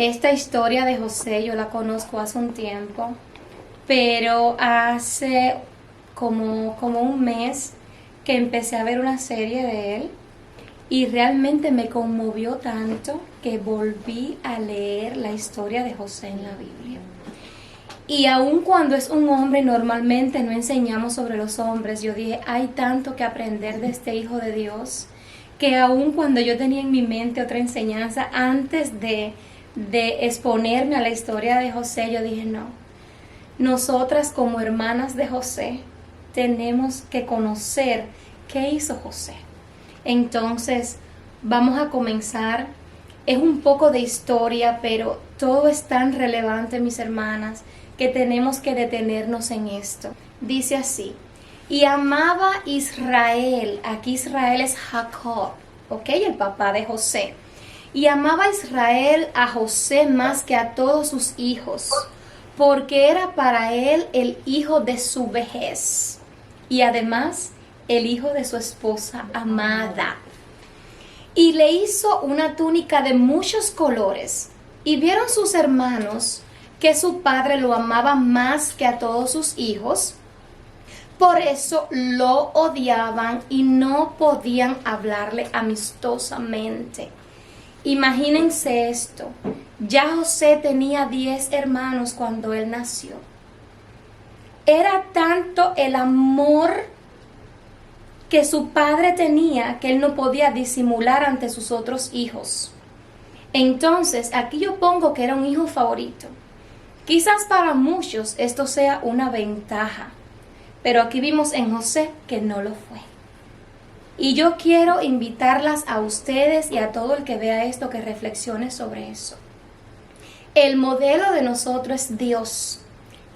Esta historia de José yo la conozco hace un tiempo, pero hace como un mes que empecé a ver una serie de él y realmente me conmovió tanto que volví a leer la historia de José en la Biblia. Y aun cuando es un hombre, normalmente no enseñamos sobre los hombres. Yo dije, hay tanto que aprender de este hijo de Dios, que aun cuando yo tenía en mi mente otra enseñanza, antes de exponerme a la historia de José, yo dije, no, nosotras como hermanas de José tenemos que conocer qué hizo José. Entonces, vamos a comenzar. Es un poco de historia, pero todo es tan relevante, mis hermanas, que tenemos que detenernos en esto. Dice así: y amaba Israel, aquí Israel es Jacob, ¿ok? El papá de José. Y amaba Israel a José más que a todos sus hijos, porque era para él el hijo de su vejez y además el hijo de su esposa amada. Y le hizo una túnica de muchos colores, y vieron sus hermanos que su padre lo amaba más que a todos sus hijos. Por eso lo odiaban y no podían hablarle amistosamente. Imagínense esto, ya José tenía 10 hermanos cuando él nació. Era tanto el amor que su padre tenía que él no podía disimular ante sus otros hijos. Entonces, aquí yo pongo que era un hijo favorito. Quizás para muchos esto sea una ventaja, pero aquí vimos en José que no lo fue. Y yo quiero invitarlas a ustedes y a todo el que vea esto que reflexione sobre eso. El modelo de nosotros es Dios,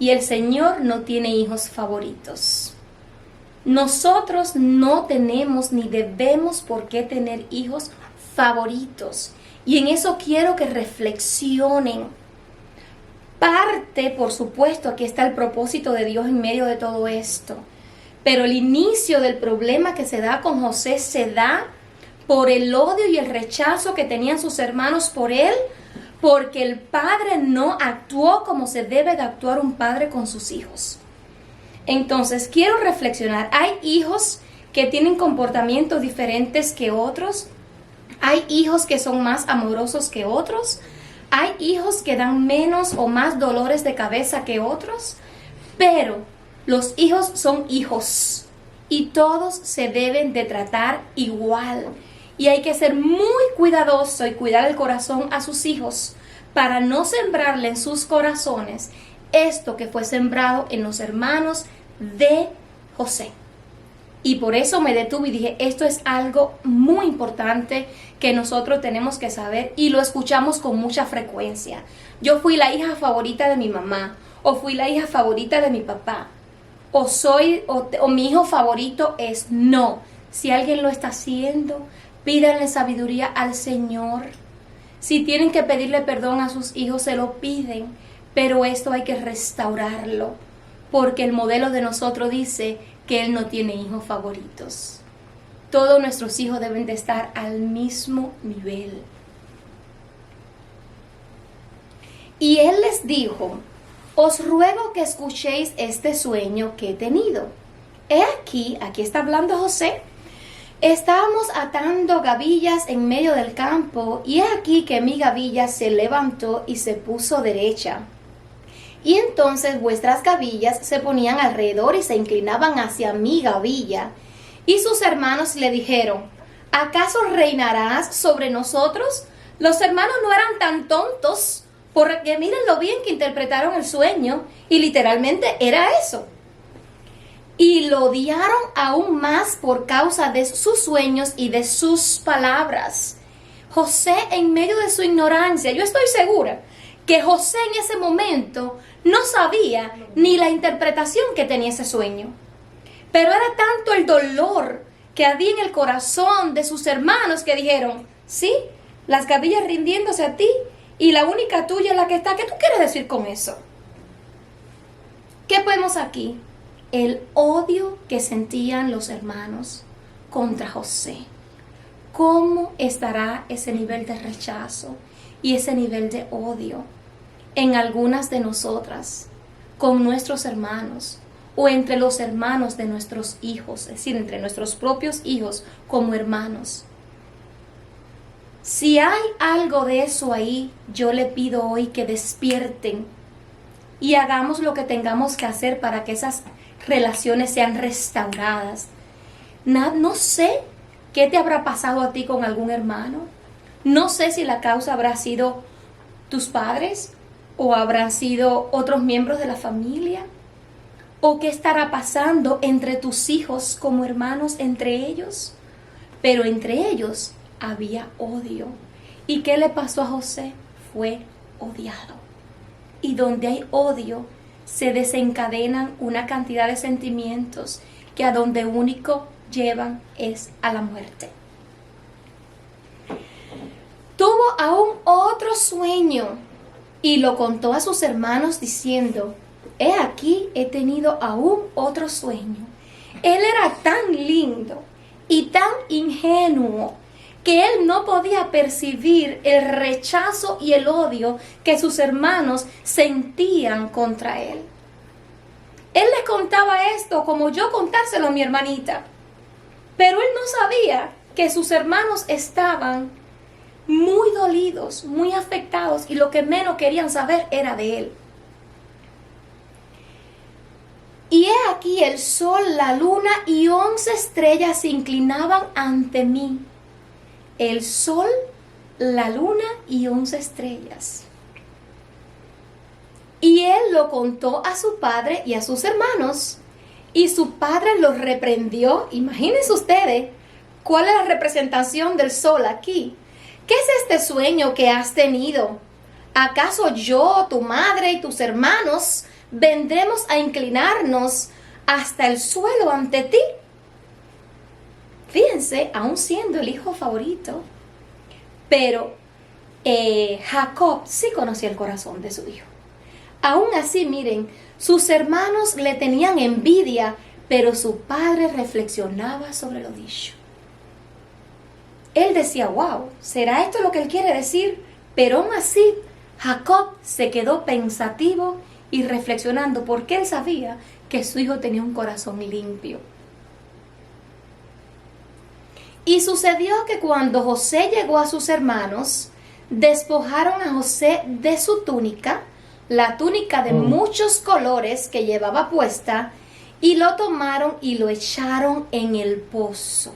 y el Señor no tiene hijos favoritos. Nosotros no tenemos ni debemos por qué tener hijos favoritos. Y en eso quiero que reflexionen. Parte, por supuesto, aquí está el propósito de Dios en medio de todo esto. Pero el inicio del problema que se da con José se da por el odio y el rechazo que tenían sus hermanos por él, porque el padre no actuó como se debe de actuar un padre con sus hijos. Entonces, quiero reflexionar. Hay hijos que tienen comportamientos diferentes que otros. Hay hijos que son más amorosos que otros. Hay hijos que dan menos o más dolores de cabeza que otros. Pero los hijos son hijos y todos se deben de tratar igual. Y hay que ser muy cuidadoso y cuidar el corazón a sus hijos para no sembrarle en sus corazones esto que fue sembrado en los hermanos de José. Y por eso me detuve y dije, esto es algo muy importante que nosotros tenemos que saber, y lo escuchamos con mucha frecuencia. Yo fui la hija favorita de mi mamá, o fui la hija favorita de mi papá, o mi hijo favorito es. No, si alguien lo está haciendo, pídanle sabiduría al Señor. Si tienen que pedirle perdón a sus hijos, se lo piden, pero esto hay que restaurarlo, porque el modelo de nosotros dice que Él no tiene hijos favoritos. Todos nuestros hijos deben de estar al mismo nivel. Y Él les dijo: os ruego que escuchéis este sueño que he tenido. He aquí está hablando José. Estábamos atando gavillas en medio del campo, y he aquí que mi gavilla se levantó y se puso derecha. Y entonces vuestras gavillas se ponían alrededor y se inclinaban hacia mi gavilla. Y sus hermanos le dijeron: ¿acaso reinarás sobre nosotros? Los hermanos no eran tan tontos, porque miren lo bien que interpretaron el sueño, y literalmente era eso. Y lo odiaron aún más por causa de sus sueños y de sus palabras. José, en medio de su ignorancia, yo estoy segura que José en ese momento no sabía ni la interpretación que tenía ese sueño. Pero era tanto el dolor que había en el corazón de sus hermanos que dijeron: sí, las gavillas rindiéndose a ti, y la única tuya es la que está. ¿Qué tú quieres decir con eso? ¿Qué vemos aquí? El odio que sentían los hermanos contra José. ¿Cómo estará ese nivel de rechazo y ese nivel de odio en algunas de nosotras, con nuestros hermanos, o entre los hermanos de nuestros hijos, es decir, entre nuestros propios hijos como hermanos. Si hay algo de eso ahí, yo le pido hoy que despierten y hagamos lo que tengamos que hacer para que esas relaciones sean restauradas. No sé qué te habrá pasado a ti con algún hermano. No sé si la causa habrá sido tus padres o habrán sido otros miembros de la familia. ¿O qué estará pasando entre tus hijos como hermanos entre ellos? Pero entre ellos había odio. ¿Y qué le pasó a José? Fue odiado. Y donde hay odio, se desencadenan una cantidad de sentimientos que a donde único llevan es a la muerte. Tuvo aún otro sueño y lo contó a sus hermanos diciendo: he aquí, he tenido aún otro sueño. Él era tan lindo y tan ingenuo que él no podía percibir el rechazo y el odio que sus hermanos sentían contra él. Él les contaba esto como yo contárselo a mi hermanita, pero él no sabía que sus hermanos estaban muy dolidos, muy afectados, y lo que menos querían saber era de él. Y he aquí el sol, la luna y 11 estrellas se inclinaban ante mí. El sol, la luna y 11 estrellas. Y él lo contó a su padre y a sus hermanos. Y su padre los reprendió. Imagínense ustedes cuál es la representación del sol aquí. ¿Qué es este sueño que has tenido? ¿Acaso yo, tu madre y tus hermanos vendremos a inclinarnos hasta el suelo ante ti? Fíjense, aún siendo el hijo favorito, pero Jacob sí conocía el corazón de su hijo. Aún así, miren, sus hermanos le tenían envidia, pero su padre reflexionaba sobre lo dicho. Él decía: wow, ¿será esto lo que él quiere decir? Pero aún así, Jacob se quedó pensativo y reflexionando, porque él sabía que su hijo tenía un corazón limpio. Y sucedió que cuando José llegó a sus hermanos, despojaron a José de su túnica, la túnica de muchos colores que llevaba puesta, y lo tomaron y lo echaron en el pozo.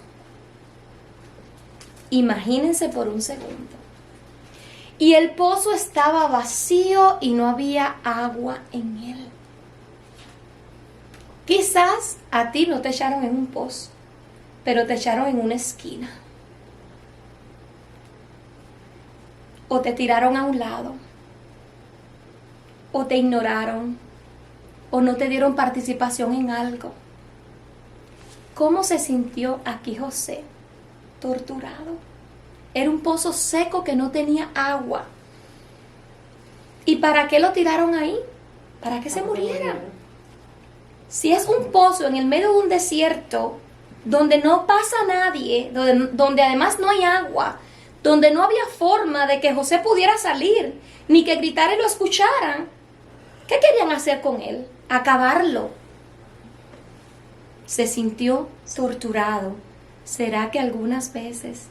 Imagínense por un segundo. Y el pozo estaba vacío y no había agua en él. Quizás a ti no te echaron en un pozo, pero te echaron en una esquina. O te tiraron a un lado. O te ignoraron. O no te dieron participación en algo. ¿Cómo se sintió aquí José? Torturado. Era un pozo seco que no tenía agua. ¿Y para qué lo tiraron ahí? Para que se muriera. Si es un pozo en el medio de un desierto, donde no pasa nadie, donde además no hay agua, donde no había forma de que José pudiera salir, ni que gritara y lo escucharan, ¿qué querían hacer con él? Acabarlo. Se sintió torturado. ¿Será que algunas veces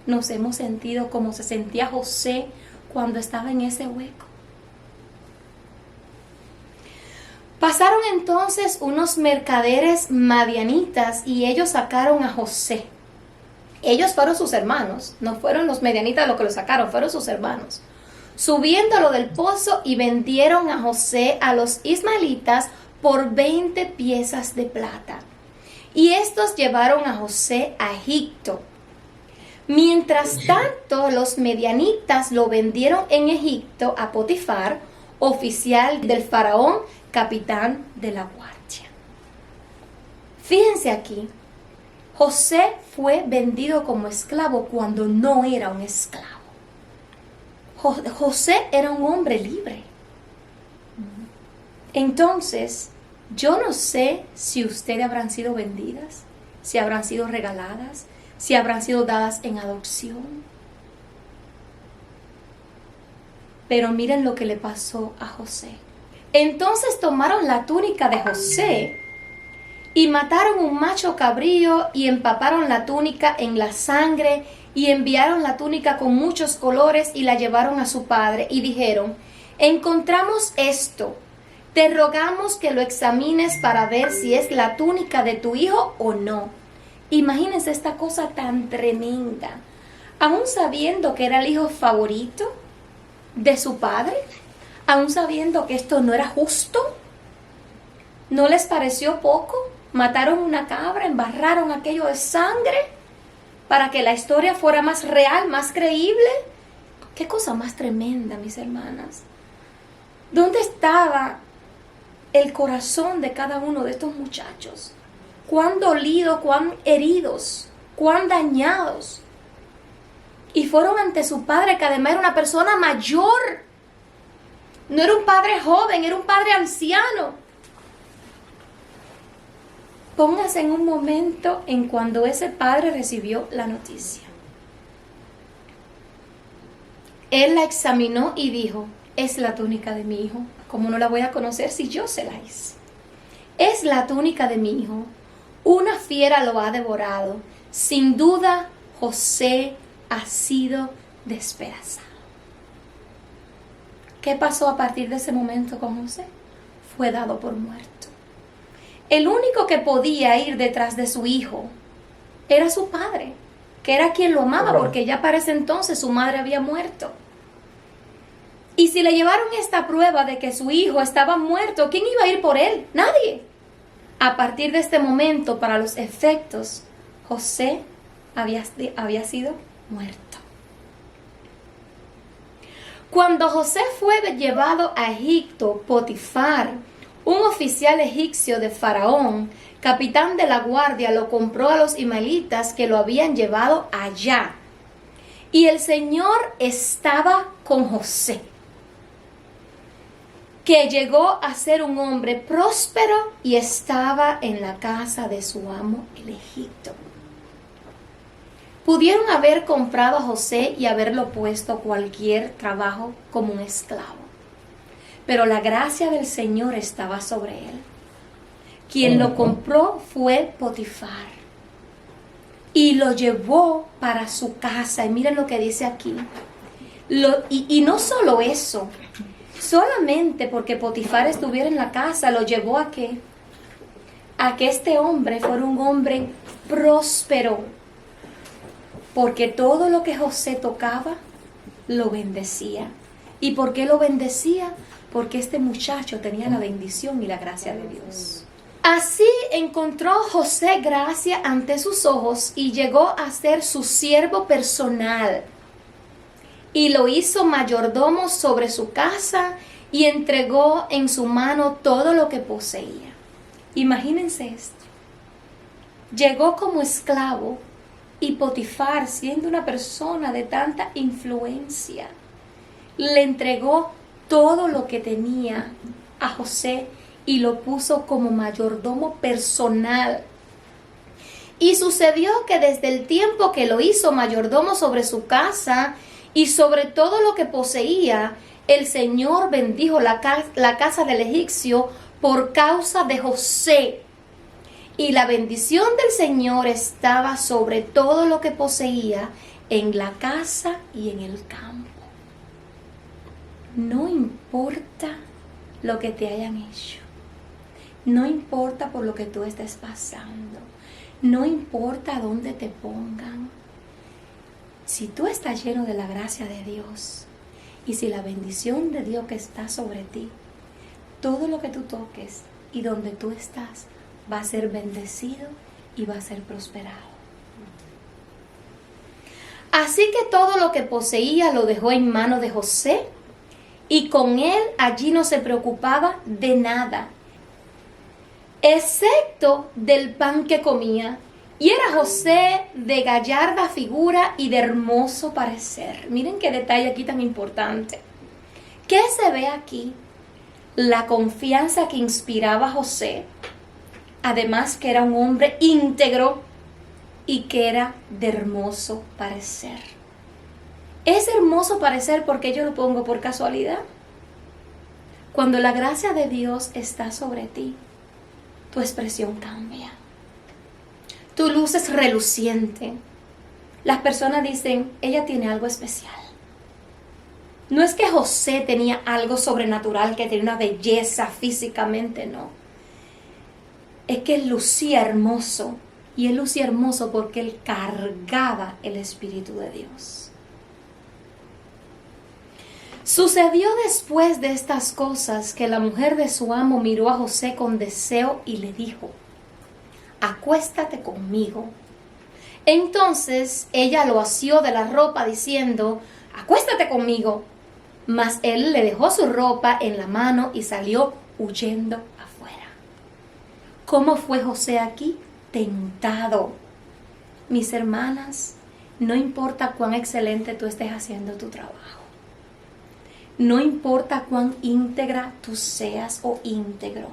nos hemos sentido como se sentía José cuando estaba en ese hueco? Pasaron entonces unos mercaderes madianitas y ellos sacaron a José. Ellos fueron sus hermanos, no fueron los madianitas los que lo sacaron, fueron sus hermanos. Subiéndolo del pozo, y vendieron a José a los ismaelitas por 20 piezas de plata. Y estos llevaron a José a Egipto. Mientras tanto, los medianitas lo vendieron en Egipto a Potifar, oficial del faraón, capitán de la guardia. Fíjense aquí, José fue vendido como esclavo cuando no era un esclavo. José era un hombre libre. Entonces, yo no sé si ustedes habrán sido vendidas, si habrán sido regaladas, si habrán sido dadas en adopción. Pero miren lo que le pasó a José. Entonces tomaron la túnica de José y mataron un macho cabrío y empaparon la túnica en la sangre y enviaron la túnica con muchos colores y la llevaron a su padre y dijeron: encontramos esto, te rogamos que lo examines para ver si es la túnica de tu hijo o no. Imagínense esta cosa tan tremenda. Aún sabiendo que era el hijo favorito de su padre, aún sabiendo que esto no era justo, ¿no les pareció poco? Mataron una cabra, embarraron aquello de sangre para que la historia fuera más real, más creíble. Qué cosa más tremenda, mis hermanas. ¿Dónde estaba el corazón de cada uno de estos muchachos? Cuán dolidos, cuán heridos, cuán dañados. Y fueron ante su padre, que además era una persona mayor. No era un padre joven, era un padre anciano. Póngase en un momento en cuando ese padre recibió la noticia. Él la examinó y dijo: es la túnica de mi hijo. ¿Cómo no la voy a conocer si yo se la hice? Es la túnica de mi hijo. Una fiera lo ha devorado. Sin duda, José ha sido despedazado. ¿Qué pasó a partir de ese momento con José? Fue dado por muerto. El único que podía ir detrás de su hijo era su padre, que era quien lo amaba, porque ya para ese entonces su madre había muerto. Y si le llevaron esta prueba de que su hijo estaba muerto, ¿quién iba a ir por él? Nadie. A partir de este momento, para los efectos, José había sido muerto. Cuando José fue llevado a Egipto, Potifar, un oficial egipcio de Faraón, capitán de la guardia, lo compró a los ismaelitas que lo habían llevado allá. Y el Señor estaba con José, que llegó a ser un hombre próspero y estaba en la casa de su amo, el Egipto. Pudieron haber comprado a José y haberlo puesto a cualquier trabajo como un esclavo. Pero la gracia del Señor estaba sobre él. Quien lo compró fue Potifar. Y lo llevó para su casa. Y miren lo que dice aquí. Y no solo eso. Solamente porque Potifar estuviera en la casa, lo llevó a que este hombre fuera un hombre próspero. Porque todo lo que José tocaba, lo bendecía. ¿Y por qué lo bendecía? Porque este muchacho tenía la bendición y la gracia de Dios. Así encontró José gracia ante sus ojos y llegó a ser su siervo personal. Y lo hizo mayordomo sobre su casa y entregó en su mano todo lo que poseía. Imagínense esto. Llegó como esclavo y Potifar, siendo una persona de tanta influencia, le entregó todo lo que tenía a José y lo puso como mayordomo personal. Y sucedió que desde el tiempo que lo hizo mayordomo sobre su casa y sobre todo lo que poseía, el Señor bendijo la casa del egipcio por causa de José. Y la bendición del Señor estaba sobre todo lo que poseía en la casa y en el campo. No importa lo que te hayan hecho. No importa por lo que tú estés pasando. No importa dónde te pongan. Si tú estás lleno de la gracia de Dios y si la bendición de Dios que está sobre ti, todo lo que tú toques y donde tú estás va a ser bendecido y va a ser prosperado. Así que todo lo que poseía lo dejó en manos de José y con él allí no se preocupaba de nada, excepto del pan que comía. Y era José de gallarda figura y de hermoso parecer. Miren qué detalle aquí tan importante. ¿Qué se ve aquí? La confianza que inspiraba a José. Además que era un hombre íntegro y que era de hermoso parecer. Es hermoso parecer porque yo lo pongo por casualidad. Cuando la gracia de Dios está sobre ti, tu expresión cambia. Tu luz es reluciente. Las personas dicen, ella tiene algo especial. No es que José tenía algo sobrenatural, que tenía una belleza físicamente, no. Es que él lucía hermoso. Y él lucía hermoso porque él cargaba el Espíritu de Dios. Sucedió después de estas cosas que la mujer de su amo miró a José con deseo y le dijo, acuéstate conmigo. Entonces ella lo asió de la ropa diciendo, acuéstate conmigo. Mas él le dejó su ropa en la mano y salió huyendo afuera. ¿Cómo fue José aquí? Tentado. Mis hermanas, no importa cuán excelente tú estés haciendo tu trabajo. No importa cuán íntegra tú seas o íntegro.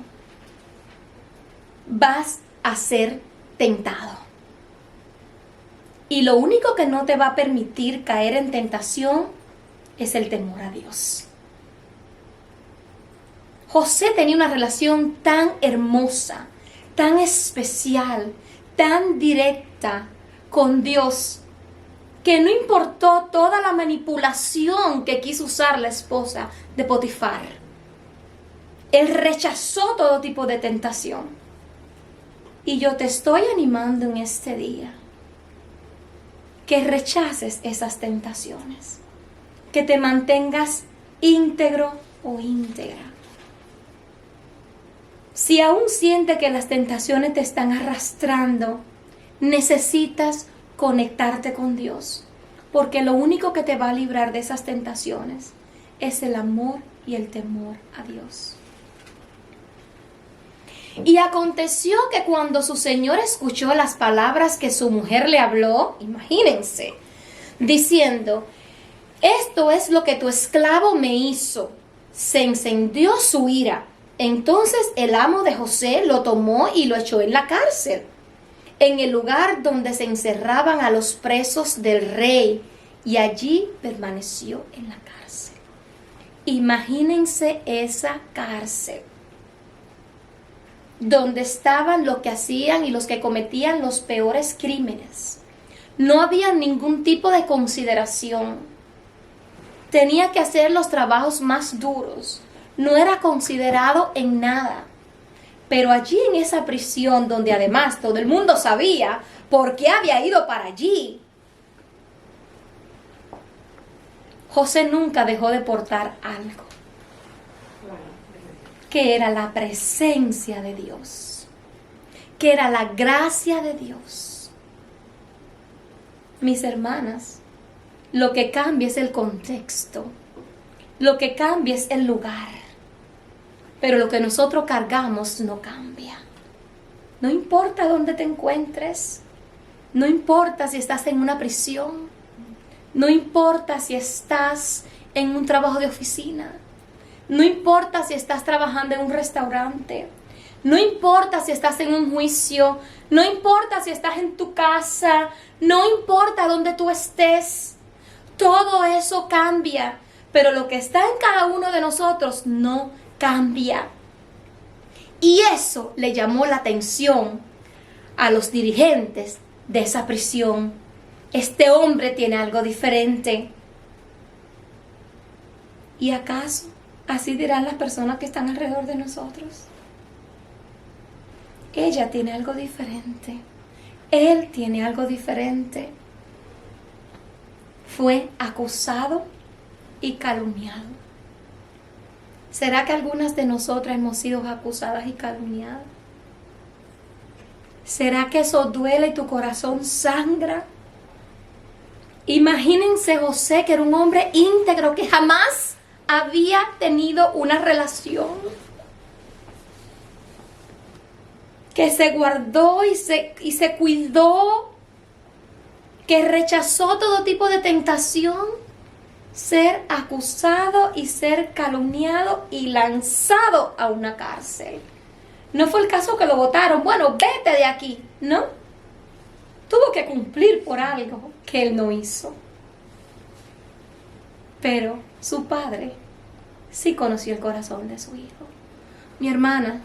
Vas a ser tentado. Y lo único que no te va a permitir caer en tentación es el temor a Dios. José tenía una relación tan hermosa, tan especial, tan directa con Dios, que no importó toda la manipulación que quiso usar la esposa de Potifar. Él rechazó todo tipo de tentación. Y yo te estoy animando en este día que rechaces esas tentaciones, que te mantengas íntegro o íntegra. Si aún sientes que las tentaciones te están arrastrando, necesitas conectarte con Dios, porque lo único que te va a librar de esas tentaciones es el amor y el temor a Dios. Y aconteció que cuando su señor escuchó las palabras que su mujer le habló, imagínense, diciendo, esto es lo que tu esclavo me hizo, se encendió su ira. Entonces el amo de José lo tomó y lo echó en la cárcel, en el lugar donde se encerraban a los presos del rey, y allí permaneció en la cárcel. Imagínense esa cárcel, donde estaban los que hacían y los que cometían los peores crímenes. No había ningún tipo de consideración. Tenía que hacer los trabajos más duros. No era considerado en nada. Pero allí en esa prisión, donde además todo el mundo sabía por qué había ido para allí, José nunca dejó de portar algo, que era la presencia de Dios, que era la gracia de Dios. Mis hermanas, lo que cambia es el contexto, lo que cambia es el lugar. Pero lo que nosotros cargamos no cambia. No importa dónde te encuentres. No importa si estás en una prisión. No importa si estás en un trabajo de oficina. No importa si estás trabajando en un restaurante. No importa si estás en un juicio. No importa si estás en tu casa. No importa dónde tú estés. Todo eso cambia. Pero lo que está en cada uno de nosotros no cambia. Y eso le llamó la atención a los dirigentes de esa prisión. Este hombre tiene algo diferente. ¿Y acaso así dirán las personas que están alrededor de nosotros? Ella tiene algo diferente. Él tiene algo diferente. Fue acusado y calumniado. ¿Será que algunas de nosotras hemos sido acusadas y calumniadas? ¿Será que eso duele y tu corazón sangra? Imagínense José, que era un hombre íntegro, que jamás había tenido una relación, que se guardó y se cuidó, que rechazó todo tipo de tentación. Ser acusado y ser calumniado y lanzado a una cárcel. No fue el caso que lo botaron. Bueno, vete de aquí, ¿no? Tuvo que cumplir por algo que él no hizo. Pero su padre sí conoció el corazón de su hijo. Mi hermana,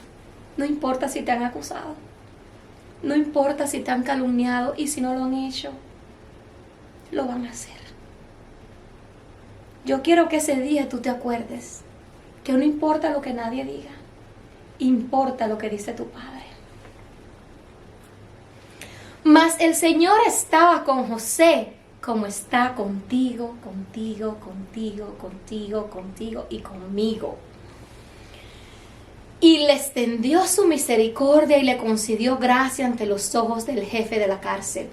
no importa si te han acusado, no importa si te han calumniado, y si no lo han hecho, lo van a hacer. Yo quiero que ese día tú te acuerdes que no importa lo que nadie diga, importa lo que dice tu Padre. Mas el Señor estaba con José, como está contigo, contigo, contigo, contigo, contigo y conmigo. Y le extendió su misericordia y le concedió gracia ante los ojos del jefe de la cárcel.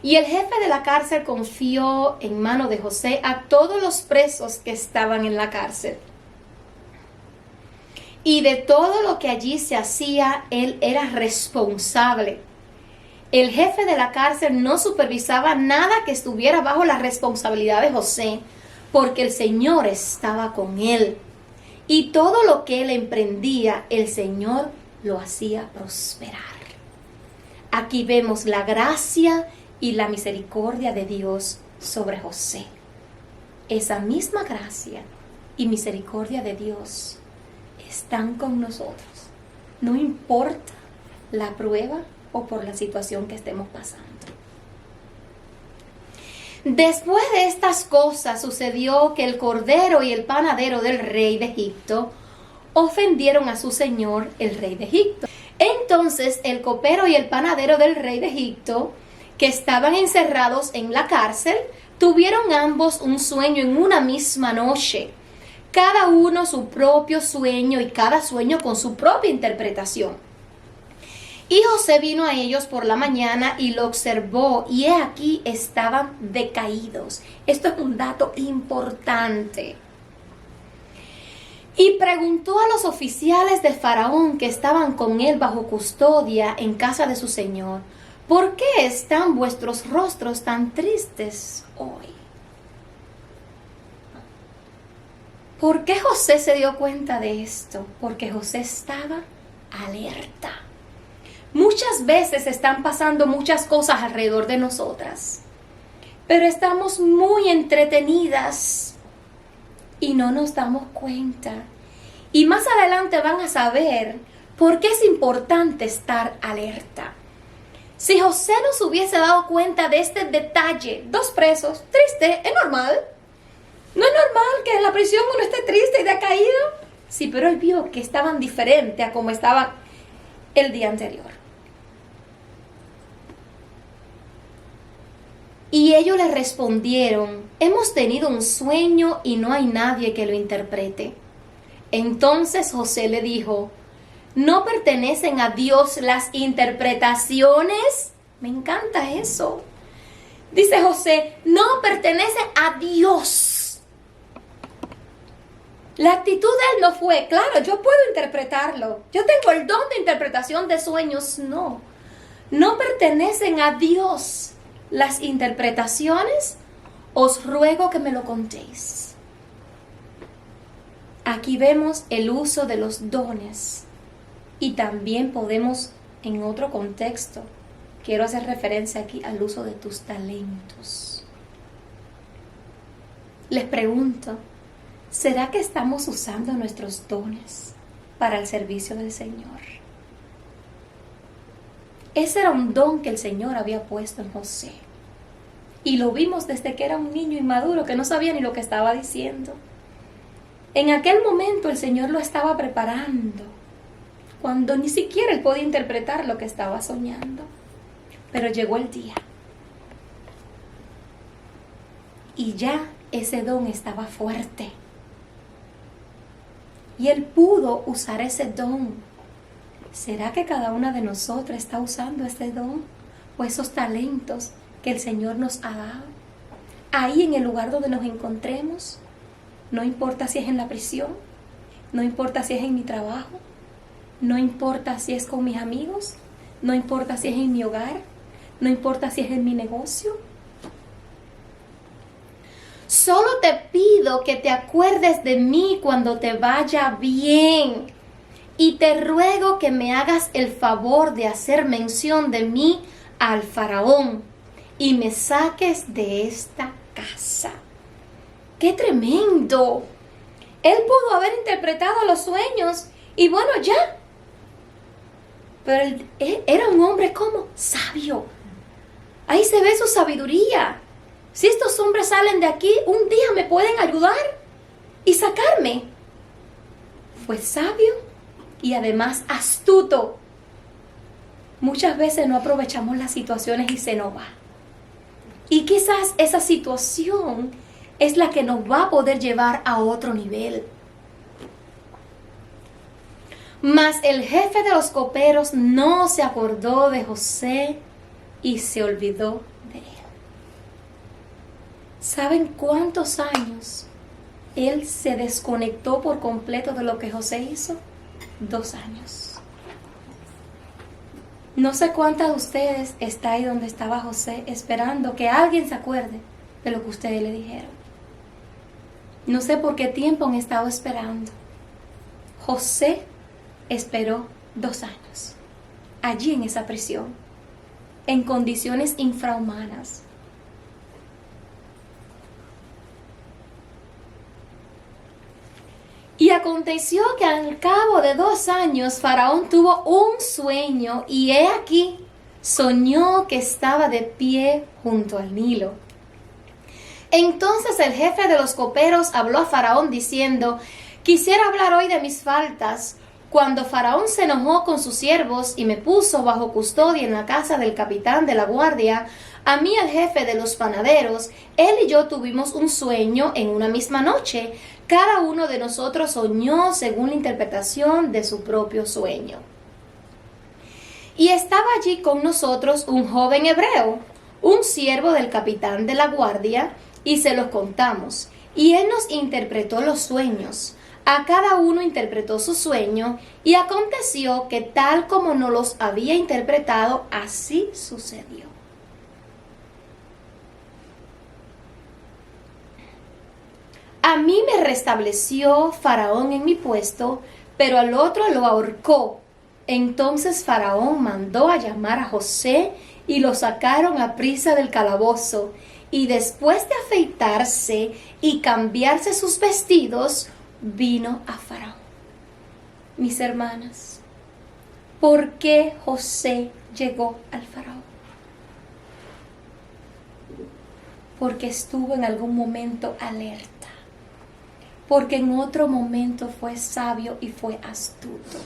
Y el jefe de la cárcel confió en mano de José a todos los presos que estaban en la cárcel. Y de todo lo que allí se hacía, él era responsable. El jefe de la cárcel no supervisaba nada que estuviera bajo la responsabilidad de José, porque el Señor estaba con él. Y todo lo que él emprendía, el Señor lo hacía prosperar. Aquí vemos la gracia y la misericordia de Dios sobre José. Esa misma gracia y misericordia de Dios están con nosotros. No importa la prueba o por la situación que estemos pasando. Después de estas cosas sucedió que el cordero y el panadero del rey de Egipto ofendieron a su señor, el rey de Egipto. Entonces el copero y el panadero del rey de Egipto, que estaban encerrados en la cárcel, tuvieron ambos un sueño en una misma noche, cada uno su propio sueño y cada sueño con su propia interpretación. Y José vino a ellos por la mañana y lo observó, y he aquí estaban decaídos. Esto es un dato importante. Y preguntó a los oficiales de Faraón que estaban con él bajo custodia en casa de su señor: ¿por qué están vuestros rostros tan tristes hoy? ¿Por qué José se dio cuenta de esto? Porque José estaba alerta. Muchas veces están pasando muchas cosas alrededor de nosotras, pero estamos muy entretenidas y no nos damos cuenta. Y más adelante van a saber por qué es importante estar alerta. Si José no se hubiese dado cuenta de este detalle, 2 presos, triste, es normal. No es normal que en la prisión uno esté triste y decaído. Sí, pero él vio que estaban diferentes a como estaban el día anterior. Y ellos le respondieron: hemos tenido un sueño y no hay nadie que lo interprete. Entonces José le dijo: ¿no pertenecen a Dios las interpretaciones? Me encanta eso. Dice José: no pertenecen a Dios. La actitud de él no fue: claro, yo puedo interpretarlo, yo tengo el don de interpretación de sueños. No, no pertenecen a Dios las interpretaciones, os ruego que me lo contéis. Aquí vemos el uso de los dones, y también podemos, en otro contexto, quiero hacer referencia aquí al uso de tus talentos. Les pregunto, ¿será que estamos usando nuestros dones para el servicio del Señor? Ese era un don que el Señor había puesto en José. Y lo vimos desde que era un niño inmaduro que no sabía ni lo que estaba diciendo. En aquel momento el Señor lo estaba preparando, cuando ni siquiera él podía interpretar lo que estaba soñando. Pero llegó el día. Y ya ese don estaba fuerte. Y él pudo usar ese don. ¿Será que cada una de nosotras está usando ese don o esos talentos que el Señor nos ha dado? Ahí en el lugar donde nos encontremos, no importa si es en la prisión, no importa si es en mi trabajo, no importa si es con mis amigos, no importa si es en mi hogar, no importa si es en mi negocio. Solo te pido que te acuerdes de mí cuando te vaya bien. Y te ruego que me hagas el favor de hacer mención de mí al Faraón y me saques de esta casa. ¡Qué tremendo! Él pudo haber interpretado los sueños y bueno, ya. Pero él era un hombre como sabio. Ahí se ve su sabiduría. Si estos hombres salen de aquí, un día me pueden ayudar y sacarme. Fue sabio y además astuto. Muchas veces no aprovechamos las situaciones y se nos va. Y quizás esa situación es la que nos va a poder llevar a otro nivel. Mas el jefe de los coperos no se acordó de José y se olvidó de él. ¿Saben cuántos años él se desconectó por completo de lo que José hizo? 2 años. No sé cuántas de ustedes está ahí donde estaba José esperando que alguien se acuerde de lo que ustedes le dijeron. No sé por qué tiempo han estado esperando. José esperó 2 años allí en esa prisión, en condiciones infrahumanas. Y aconteció que al cabo de 2 años Faraón tuvo un sueño y he aquí soñó que estaba de pie junto al Nilo. Entonces el jefe de los coperos habló a Faraón diciendo: quisiera hablar hoy de mis faltas. Cuando Faraón se enojó con sus siervos y me puso bajo custodia en la casa del capitán de la guardia, a mí el jefe de los panaderos, él y yo tuvimos un sueño en una misma noche. Cada uno de nosotros soñó según la interpretación de su propio sueño. Y estaba allí con nosotros un joven hebreo, un siervo del capitán de la guardia, y se los contamos. Y él nos interpretó los sueños. A cada uno interpretó su sueño, y aconteció que tal como nos los había interpretado, así sucedió. A mí me restableció Faraón en mi puesto, pero al otro lo ahorcó. Entonces Faraón mandó a llamar a José y lo sacaron a prisa del calabozo. Y después de afeitarse y cambiarse sus vestidos, vino a Faraón. Mis hermanas, ¿por qué José llegó al Faraón? Porque estuvo en algún momento alerta. Porque en otro momento fue sabio y fue astuto.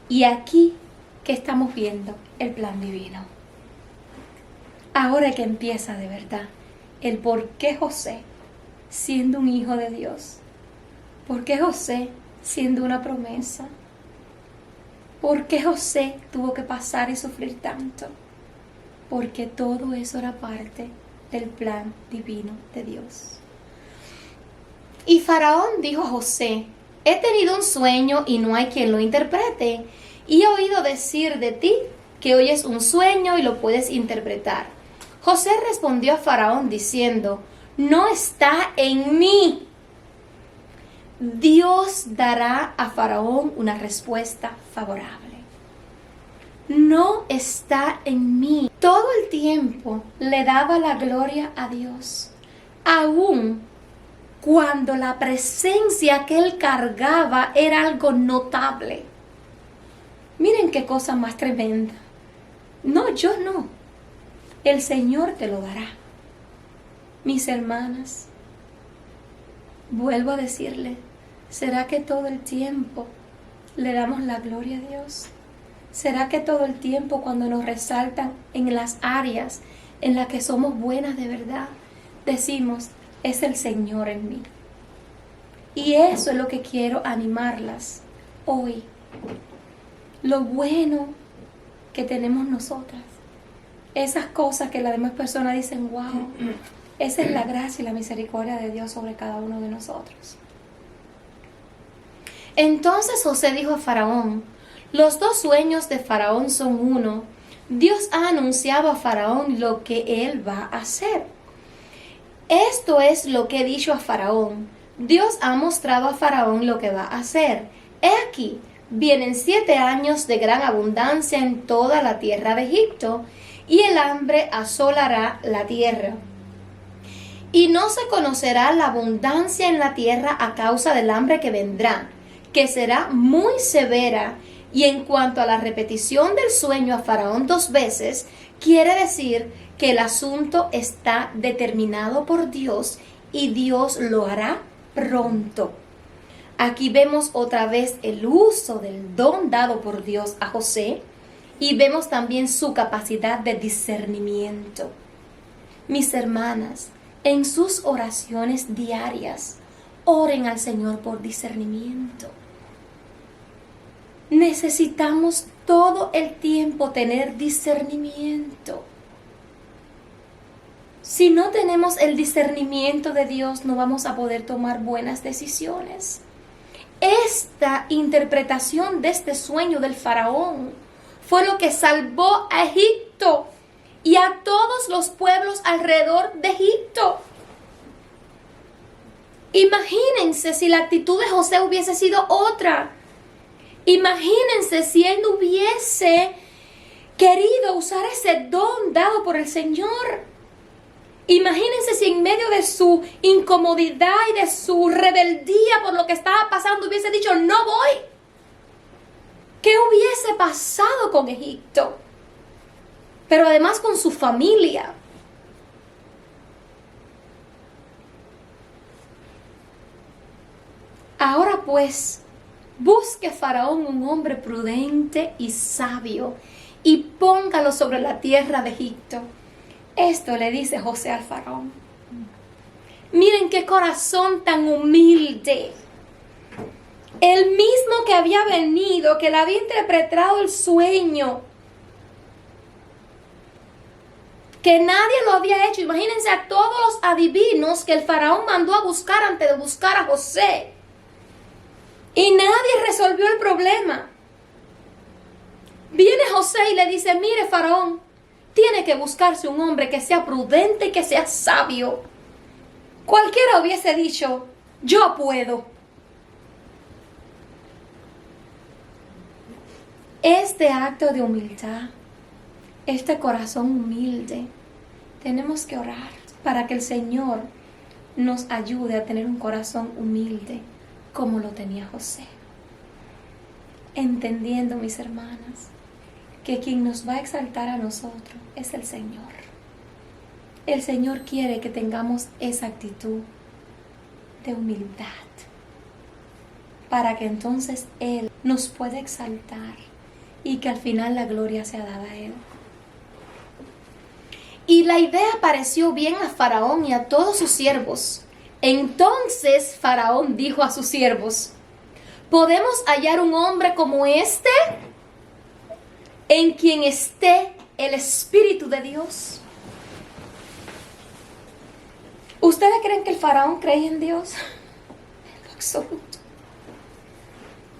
Y aquí que estamos viendo el plan divino. Ahora que empieza de verdad el por qué José, siendo un hijo de Dios, por qué José, siendo una promesa, por qué José tuvo que pasar y sufrir tanto, porque todo eso era parte del plan divino de Dios. Y Faraón dijo a José: he tenido un sueño y no hay quien lo interprete, y he oído decir de ti que oyes un sueño y lo puedes interpretar. José respondió a Faraón diciendo: no está en mí. Dios dará a Faraón una respuesta favorable. No está en mí. Todo el tiempo le daba la gloria a Dios, aun cuando la presencia que él cargaba era algo notable. Miren qué cosa más tremenda. No, yo no. El Señor te lo dará. Mis hermanas, vuelvo a decirle, ¿será que todo el tiempo le damos la gloria a Dios? ¿Será que todo el tiempo cuando nos resaltan en las áreas en las que somos buenas de verdad, decimos: es el Señor en mí? Y eso es lo que quiero animarlas hoy. Lo bueno que tenemos nosotras. Esas cosas que las demás personas dicen: wow, esa es la gracia y la misericordia de Dios sobre cada uno de nosotros. Entonces José dijo a Faraón: los 2 sueños de Faraón son uno. Dios ha anunciado a Faraón lo que él va a hacer. Esto es lo que he dicho a Faraón. Dios ha mostrado a Faraón lo que va a hacer. He aquí, vienen 7 años de gran abundancia en toda la tierra de Egipto, y el hambre asolará la tierra. Y no se conocerá la abundancia en la tierra a causa del hambre que vendrá, que será muy severa. Y en cuanto a la repetición del sueño a Faraón 2 veces, quiere decir que el asunto está determinado por Dios y Dios lo hará pronto. Aquí vemos otra vez el uso del don dado por Dios a José y vemos también su capacidad de discernimiento. Mis hermanas, en sus oraciones diarias, oren al Señor por discernimiento. Necesitamos todo el tiempo tener discernimiento. Si no tenemos el discernimiento de Dios, no vamos a poder tomar buenas decisiones. Esta interpretación de este sueño del faraón fue lo que salvó a Egipto y a todos los pueblos alrededor de Egipto. Imagínense si la actitud de José hubiese sido otra. Imagínense si él hubiese querido usar ese don dado por el Señor. Imagínense si en medio de su incomodidad y de su rebeldía por lo que estaba pasando hubiese dicho, no voy. ¿Qué hubiese pasado con Egipto? Pero además con su familia. Ahora pues, busque Faraón un hombre prudente y sabio y póngalo sobre la tierra de Egipto. Esto le dice José al faraón. Miren qué corazón tan humilde. El mismo que había venido, que le había interpretado el sueño, que nadie lo había hecho. Imagínense a todos los adivinos que el faraón mandó a buscar antes de buscar a José. Y nadie resolvió el problema. Viene José y le dice, mire faraón, tiene que buscarse un hombre que sea prudente y que sea sabio. Cualquiera hubiese dicho, yo puedo. Este acto de humildad, este corazón humilde, tenemos que orar para que el Señor nos ayude a tener un corazón humilde como lo tenía José. Entendiendo, mis hermanas, que quien nos va a exaltar a nosotros es el Señor. El Señor quiere que tengamos esa actitud de humildad para que entonces Él nos pueda exaltar y que al final la gloria sea dada a Él. Y la idea pareció bien a Faraón y a todos sus siervos. Entonces Faraón dijo a sus siervos, ¿podemos hallar un hombre como este en quien esté el Espíritu de Dios? ¿Ustedes creen que el faraón creía en Dios? En lo absoluto.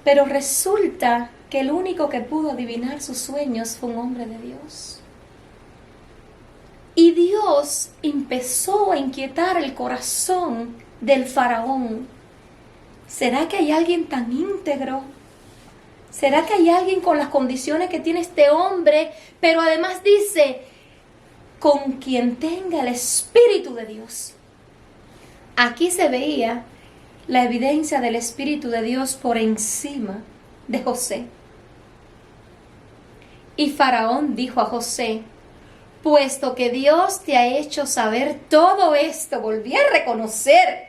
Pero resulta que el único que pudo adivinar sus sueños fue un hombre de Dios. Y Dios empezó a inquietar el corazón del faraón. ¿Será que hay alguien tan íntegro? ¿Será que hay alguien con las condiciones que tiene este hombre? Pero además dice, con quien tenga el Espíritu de Dios. Aquí se veía la evidencia del Espíritu de Dios por encima de José. Y Faraón dijo a José, puesto que Dios te ha hecho saber todo esto, volví a reconocer,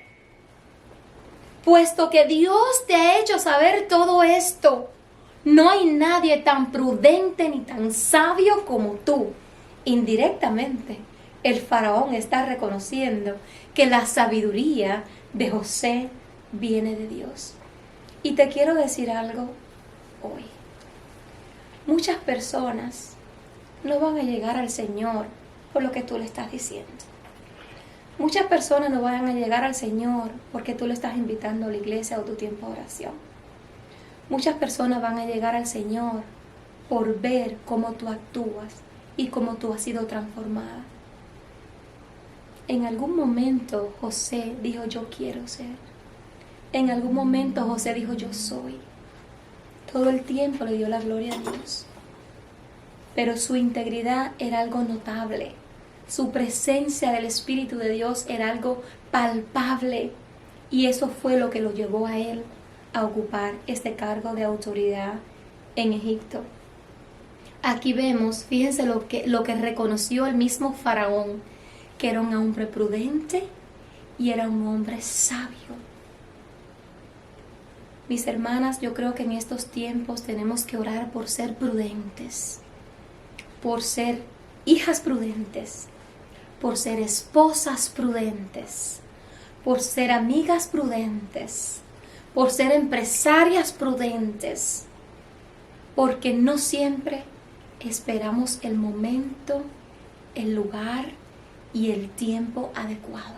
puesto que Dios te ha hecho saber todo esto, no hay nadie tan prudente ni tan sabio como tú. Indirectamente, el faraón está reconociendo que la sabiduría de José viene de Dios. Y te quiero decir algo hoy. Muchas personas no van a llegar al Señor por lo que tú le estás diciendo. Muchas personas no van a llegar al Señor porque tú le estás invitando a la iglesia o tu tiempo de oración. Muchas personas van a llegar al Señor por ver cómo tú actúas y cómo tú has sido transformada. En algún momento José dijo, yo quiero ser. En algún momento José dijo, yo soy. Todo el tiempo le dio la gloria a Dios. Pero su integridad era algo notable. Su presencia del Espíritu de Dios era algo palpable. Y eso fue lo que lo llevó a él a ocupar este cargo de autoridad en Egipto. Aquí vemos, fíjense lo que reconoció el mismo Faraón, que era un hombre prudente y era un hombre sabio. Mis hermanas, yo creo que en estos tiempos tenemos que orar por ser prudentes, por ser hijas prudentes, por ser esposas prudentes, por ser amigas prudentes, por ser empresarias prudentes, porque no siempre esperamos el momento, el lugar y el tiempo adecuado.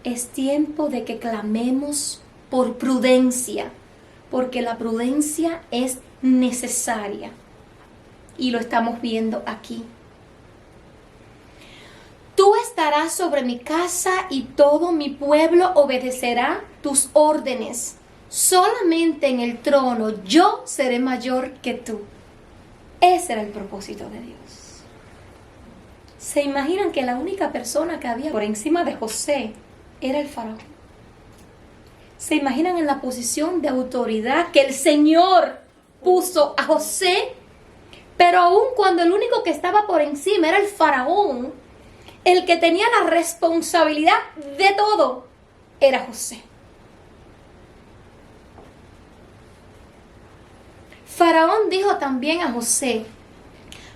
Es tiempo de que clamemos por prudencia, porque la prudencia es necesaria y lo estamos viendo aquí. Tú estarás sobre mi casa y todo mi pueblo obedecerá tus órdenes. Solamente en el trono yo seré mayor que tú. Ese era el propósito de Dios. ¿Se imaginan que la única persona que había por encima de José era el faraón? ¿Se imaginan en la posición de autoridad que el Señor puso a José? Pero aún cuando el único que estaba por encima era el faraón, el que tenía la responsabilidad de todo era José. Faraón dijo también a José: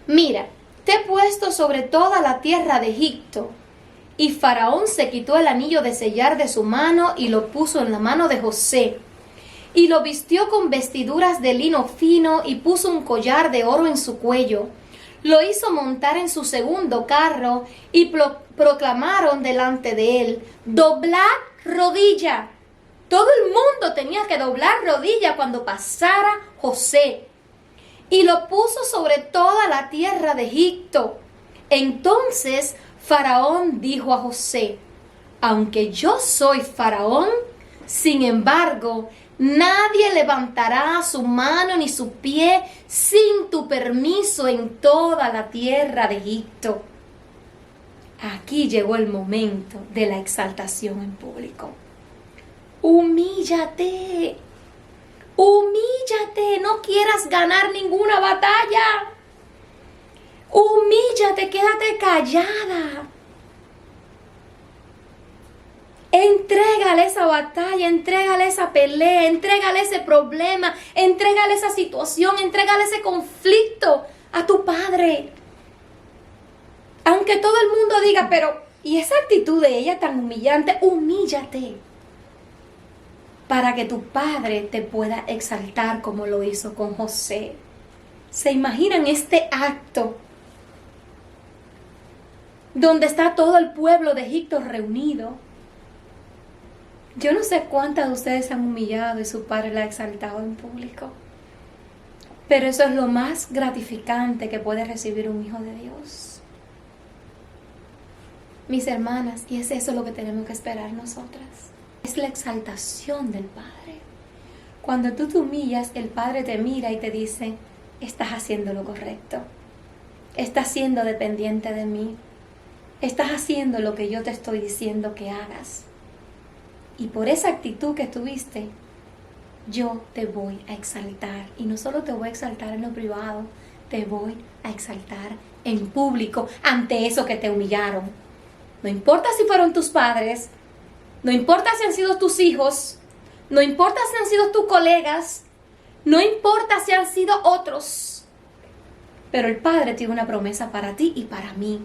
mira, te he puesto sobre toda la tierra de Egipto. Y Faraón se quitó el anillo de sellar de su mano y lo puso en la mano de José. Y lo vistió con vestiduras de lino fino y puso un collar de oro en su cuello. Lo hizo montar en su segundo carro y proclamaron delante de él: doblar rodilla. Todo el mundo tenía que doblar rodilla cuando pasara José. Y lo puso sobre toda la tierra de Egipto. Entonces Faraón dijo a José: aunque yo soy Faraón, sin embargo, nadie levantará su mano ni su pie sin tu permiso en toda la tierra de Egipto. Aquí llegó el momento de la exaltación en público. Humíllate, humíllate, no quieras ganar ninguna batalla. Humíllate, quédate callada. Entrégale esa batalla, entrégale esa pelea, entrégale ese problema, entrégale esa situación, entrégale ese conflicto a tu padre. Aunque todo el mundo diga, pero ¿y esa actitud de ella tan humillante? Humíllate para que tu padre te pueda exaltar como lo hizo con José. ¿Se imaginan este acto donde está todo el pueblo de Egipto reunido? Yo no sé cuántas de ustedes se han humillado y su padre la ha exaltado en público. Pero eso es lo más gratificante que puede recibir un hijo de Dios. Mis hermanas, y es eso lo que tenemos que esperar nosotras. Es la exaltación del Padre. Cuando tú te humillas, el Padre te mira y te dice: estás haciendo lo correcto. Estás siendo dependiente de mí. Estás haciendo lo que yo te estoy diciendo que hagas. Y por esa actitud que tuviste, yo te voy a exaltar. Y no solo te voy a exaltar en lo privado, te voy a exaltar en público ante eso que te humillaron. No importa si fueron tus padres, no importa si han sido tus hijos, no importa si han sido tus colegas, no importa si han sido otros. Pero el Padre tiene una promesa para ti y para mí.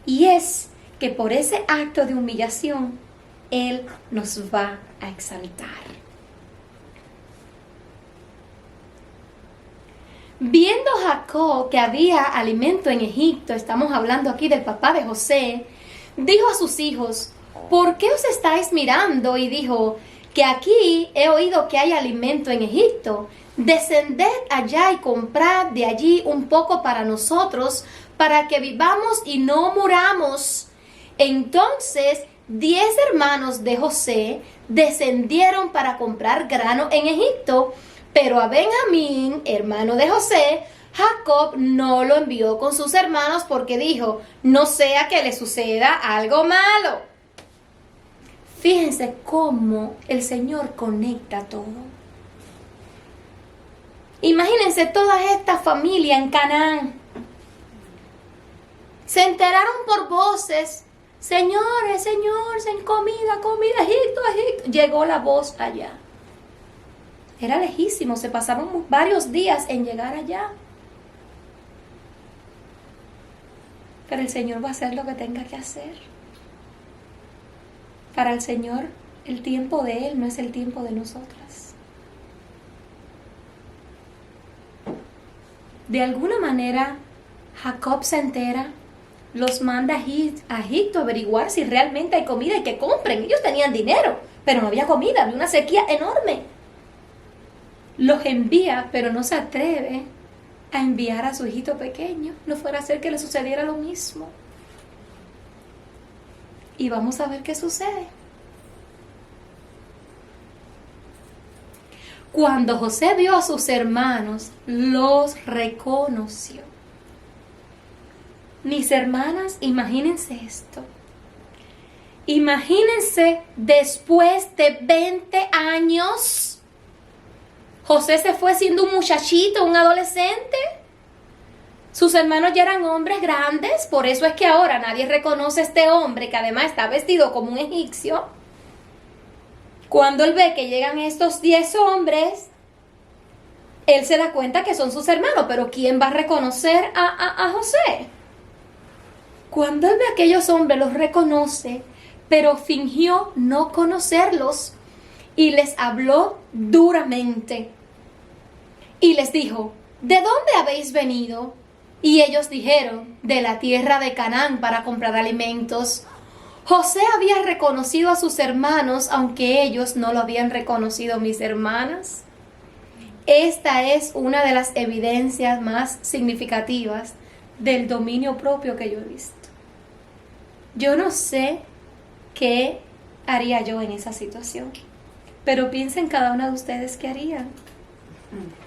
Y es que por ese acto de humillación, Él nos va a exaltar. Viendo Jacob que había alimento en Egipto, estamos hablando aquí del papá de José, dijo a sus hijos: ¿por qué os estáis mirando? Y dijo: que aquí he oído que hay alimento en Egipto. Descended allá y comprad de allí un poco para nosotros, para que vivamos y no muramos. Entonces 10 hermanos de José descendieron para comprar grano en Egipto, pero a Benjamín, hermano de José, Jacob no lo envió con sus hermanos porque dijo, no sea que le suceda algo malo. Fíjense cómo el Señor conecta todo. Imagínense toda esta familia en Canaán. Se enteraron por voces, señores, comida, Egipto. Llegó la voz allá. Era lejísimo, se pasaron varios días en llegar allá. Pero el Señor va a hacer lo que tenga que hacer. Para el Señor, el tiempo de Él no es el tiempo de nosotras. De alguna manera, Jacob se entera, los manda a Egipto a averiguar si realmente hay comida y que compren. Ellos tenían dinero, pero no había comida, había una sequía enorme. Los envía, pero no se atreve a enviar a su hijito pequeño. No fuera a ser que le sucediera lo mismo. Y vamos a ver qué sucede. Cuando José vio a sus hermanos, los reconoció. Mis hermanas, imagínense esto. Imagínense después de 20 años, José se fue siendo un muchachito, un adolescente. Sus hermanos ya eran hombres grandes, por eso es que ahora nadie reconoce a este hombre que además está vestido como un egipcio. Cuando él ve que llegan estos 10 hombres, él se da cuenta que son sus hermanos, pero ¿quién va a reconocer a José? Cuando él ve a aquellos hombres, los reconoce, pero fingió no conocerlos y les habló duramente. Y les dijo, ¿de dónde habéis venido? Y ellos dijeron, de la tierra de Canaán para comprar alimentos. José había reconocido a sus hermanos, aunque ellos no lo habían reconocido, mis hermanas. Esta es una de las evidencias más significativas del dominio propio que yo he visto. Yo no sé qué haría yo en esa situación, pero piensen cada una de ustedes qué harían.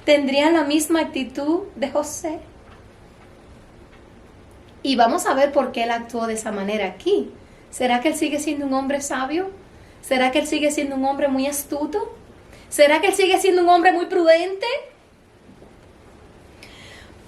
¿Tendrían la misma actitud de José? Y vamos a ver por qué él actuó de esa manera aquí. ¿Será que él sigue siendo un hombre sabio? ¿Será que él sigue siendo un hombre muy astuto? ¿Será que él sigue siendo un hombre muy prudente?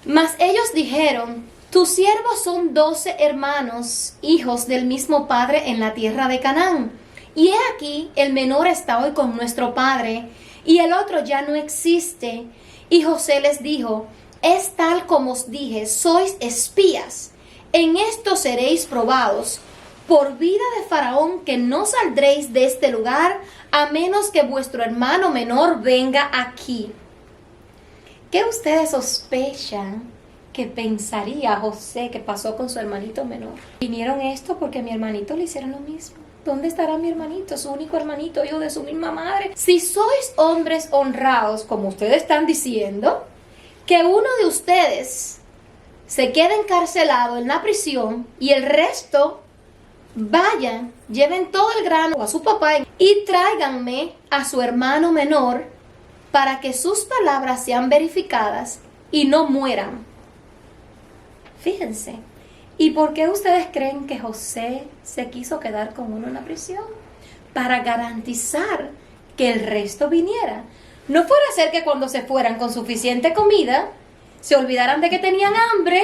Mas ellos dijeron, tus siervos son 12 hermanos, hijos del mismo padre en la tierra de Canaán. Y he aquí, el menor está hoy con nuestro padre, y el otro ya no existe. Y José les dijo, es tal como os dije, sois espías. En esto seréis probados. Por vida de Faraón que no saldréis de este lugar, a menos que vuestro hermano menor venga aquí. ¿Qué ustedes sospechan que pensaría José que pasó con su hermanito menor? Vinieron esto porque a mi hermanito le hicieron lo mismo. ¿Dónde estará mi hermanito, su único hermanito, hijo de su misma madre? Si sois hombres honrados, como ustedes están diciendo, que uno de ustedes se quede encarcelado en la prisión y el resto vayan, lleven todo el grano a su papá y tráiganme a su hermano menor para que sus palabras sean verificadas y no mueran. Fíjense. ¿Y por qué ustedes creen que José se quiso quedar con uno en la prisión? Para garantizar que el resto viniera. No fuera a ser que cuando se fueran con suficiente comida, se olvidaran de que tenían hambre,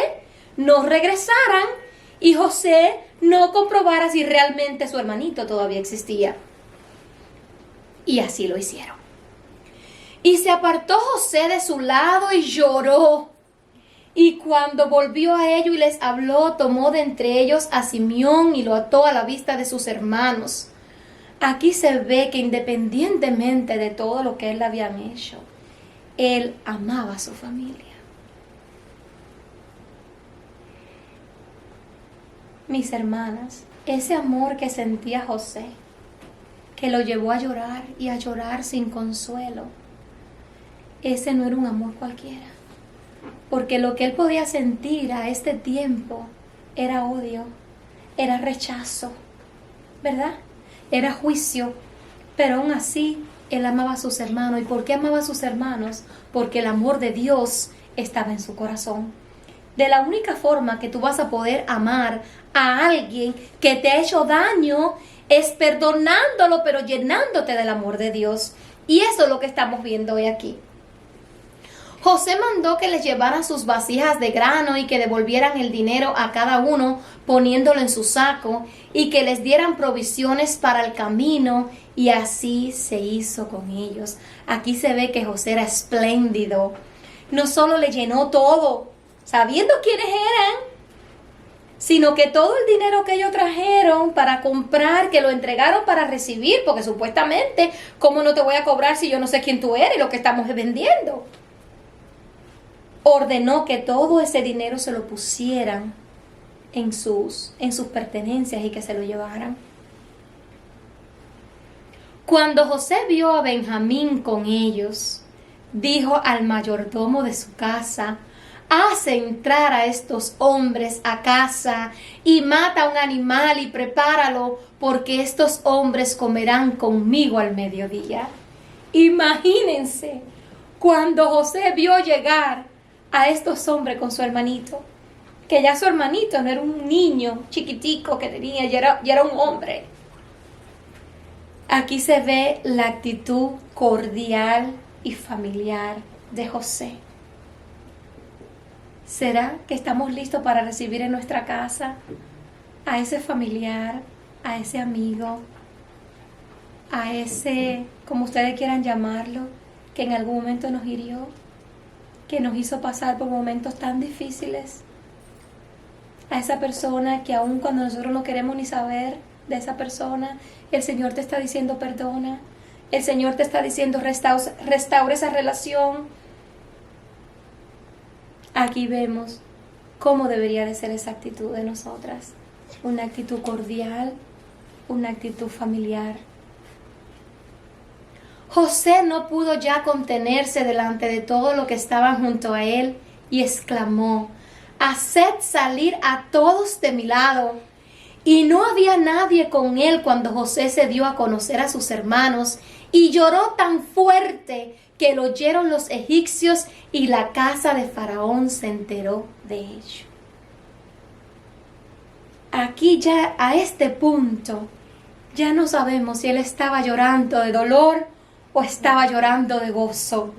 no regresaran y José no comprobara si realmente su hermanito todavía existía. Y así lo hicieron. Y se apartó José de su lado y lloró. Y cuando volvió a ellos y les habló, tomó de entre ellos a Simeón y lo ató a la vista de sus hermanos. Aquí se ve que independientemente de todo lo que él había hecho, él amaba a su familia. Mis hermanas, ese amor que sentía José, que lo llevó a llorar y a llorar sin consuelo, ese no era un amor cualquiera. Porque lo que él podía sentir a este tiempo era odio, era rechazo, ¿verdad? Era juicio, pero aún así él amaba a sus hermanos. ¿Y por qué amaba a sus hermanos? Porque el amor de Dios estaba en su corazón. De la única forma que tú vas a poder amar a alguien que te ha hecho daño es perdonándolo, pero llenándote del amor de Dios. Y eso es lo que estamos viendo hoy aquí. José mandó que les llevaran sus vasijas de grano y que devolvieran el dinero a cada uno poniéndolo en su saco y que les dieran provisiones para el camino, y así se hizo con ellos. Aquí se ve que José era espléndido. No solo le llenó todo, sabiendo quiénes eran, sino que todo el dinero que ellos trajeron para comprar, que lo entregaron para recibir, porque supuestamente, ¿cómo no te voy a cobrar si yo no sé quién tú eres y lo que estamos vendiendo? Ordenó que todo ese dinero se lo pusieran en sus pertenencias y que se lo llevaran. Cuando José vio a Benjamín con ellos, dijo al mayordomo de su casa: haz entrar a estos hombres a casa y mata un animal y prepáralo, porque estos hombres comerán conmigo al mediodía. Imagínense, cuando José vio llegar a estos hombres con su hermanito, que ya su hermanito no era un niño chiquitico que tenía, ya era un hombre. Aquí se ve la actitud cordial y familiar de José. ¿Será que estamos listos para recibir en nuestra casa a ese familiar, a ese amigo, a ese, como ustedes quieran llamarlo, que en algún momento nos hirió, que nos hizo pasar por momentos tan difíciles? A esa persona que aun cuando nosotros no queremos ni saber de esa persona, el Señor te está diciendo perdona, el Señor te está diciendo restaura esa relación. Aquí vemos cómo debería de ser esa actitud de nosotras, una actitud cordial, una actitud familiar. José no pudo ya contenerse delante de todo lo que estaban junto a él y exclamó: haced salir a todos de mi lado. Y no había nadie con él cuando José se dio a conocer a sus hermanos, y lloró tan fuerte que lo oyeron los egipcios, y la casa de Faraón se enteró de ello. Aquí ya a este punto ya no sabemos si él estaba llorando de dolor o estaba llorando de gozo.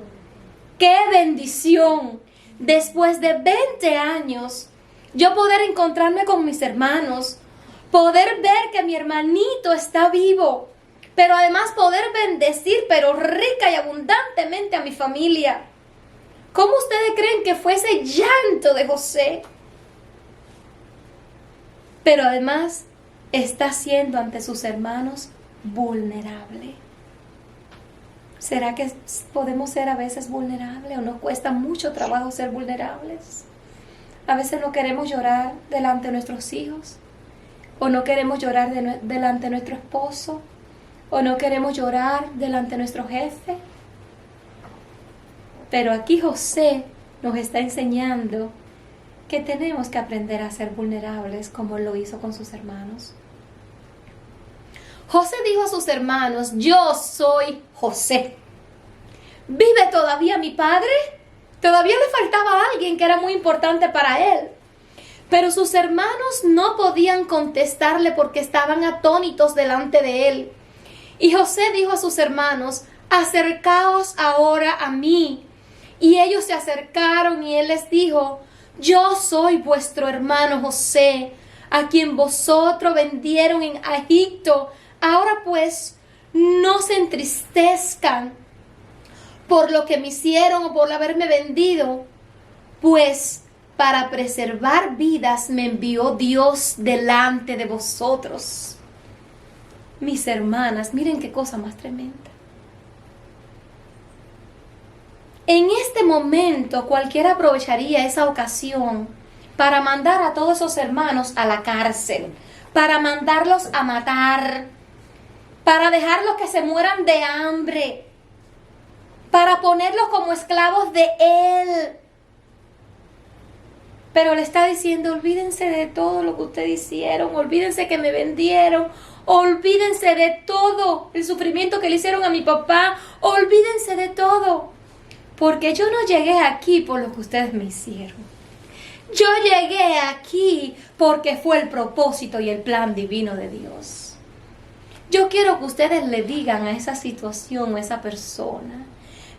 ¡Qué bendición! Después de 20 años, yo poder encontrarme con mis hermanos, poder ver que mi hermanito está vivo, pero además poder bendecir, pero rica y abundantemente, a mi familia. ¿Cómo ustedes creen que fue ese llanto de José? Pero además está siendo ante sus hermanos vulnerable. ¿Será que podemos ser a veces vulnerables o nos cuesta mucho trabajo ser vulnerables? A veces no queremos llorar delante de nuestros hijos, o no queremos llorar delante de nuestro esposo, o no queremos llorar delante de nuestro jefe. Pero aquí José nos está enseñando que tenemos que aprender a ser vulnerables como lo hizo con sus hermanos. José dijo a sus hermanos: yo soy José. ¿Vive todavía mi padre? Todavía le faltaba alguien que era muy importante para él. Pero sus hermanos no podían contestarle porque estaban atónitos delante de él. Y José dijo a sus hermanos: acercaos ahora a mí. Y ellos se acercaron y él les dijo: yo soy vuestro hermano José, a quien vosotros vendieron en Egipto. Ahora pues, no se entristezcan por lo que me hicieron o por haberme vendido, pues para preservar vidas me envió Dios delante de vosotros. Mis hermanas, miren qué cosa más tremenda. En este momento cualquiera aprovecharía esa ocasión para mandar a todos esos hermanos a la cárcel, para mandarlos a matar, para dejarlos que se mueran de hambre, para ponerlos como esclavos de él. Pero le está diciendo: olvídense de todo lo que ustedes hicieron, olvídense que me vendieron, olvídense de todo el sufrimiento que le hicieron a mi papá, olvídense de todo, porque yo no llegué aquí por lo que ustedes me hicieron. Yo llegué aquí porque fue el propósito y el plan divino de Dios. Yo quiero que ustedes le digan a esa situación, a esa persona: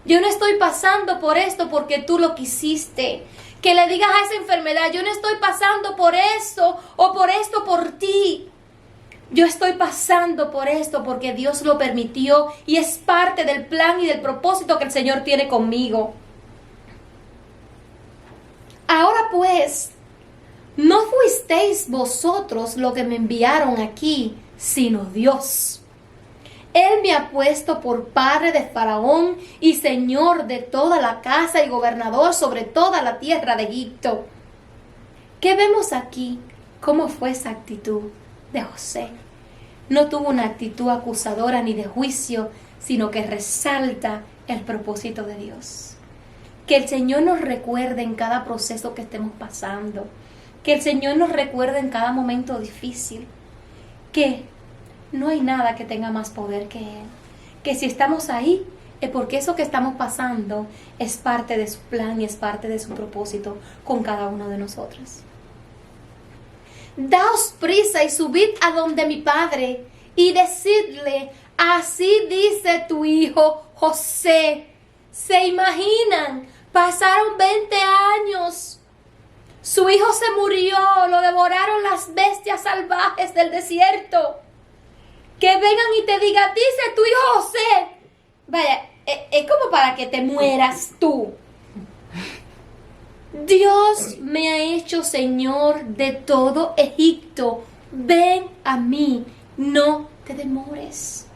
yo no estoy pasando por esto porque tú lo quisiste. Que le digas a esa enfermedad: yo no estoy pasando por eso o por esto por ti. Yo estoy pasando por esto porque Dios lo permitió y es parte del plan y del propósito que el Señor tiene conmigo. Ahora pues, no fuisteis vosotros los que me enviaron aquí, sino Dios. Él me ha puesto por padre de Faraón y señor de toda la casa y gobernador sobre toda la tierra de Egipto. ¿Qué vemos aquí? ¿Cómo fue esa actitud de José? No tuvo una actitud acusadora ni de juicio, sino que resalta el propósito de Dios. Que el Señor nos recuerde en cada proceso que estemos pasando. Que el Señor nos recuerde en cada momento difícil que no hay nada que tenga más poder que Él. Que si estamos ahí es porque eso que estamos pasando es parte de su plan y es parte de su propósito con cada uno de nosotros. Daos prisa y subid a donde mi padre y decidle: así dice tu hijo José. ¿Se imaginan? Pasaron 20 años. Su hijo se murió, lo devoraron las bestias salvajes del desierto. Que vengan y te digan: dice tu hijo José. Vaya, es como para que te mueras tú. Dios me ha hecho Señor de todo Egipto. Ven a mí, no te demores.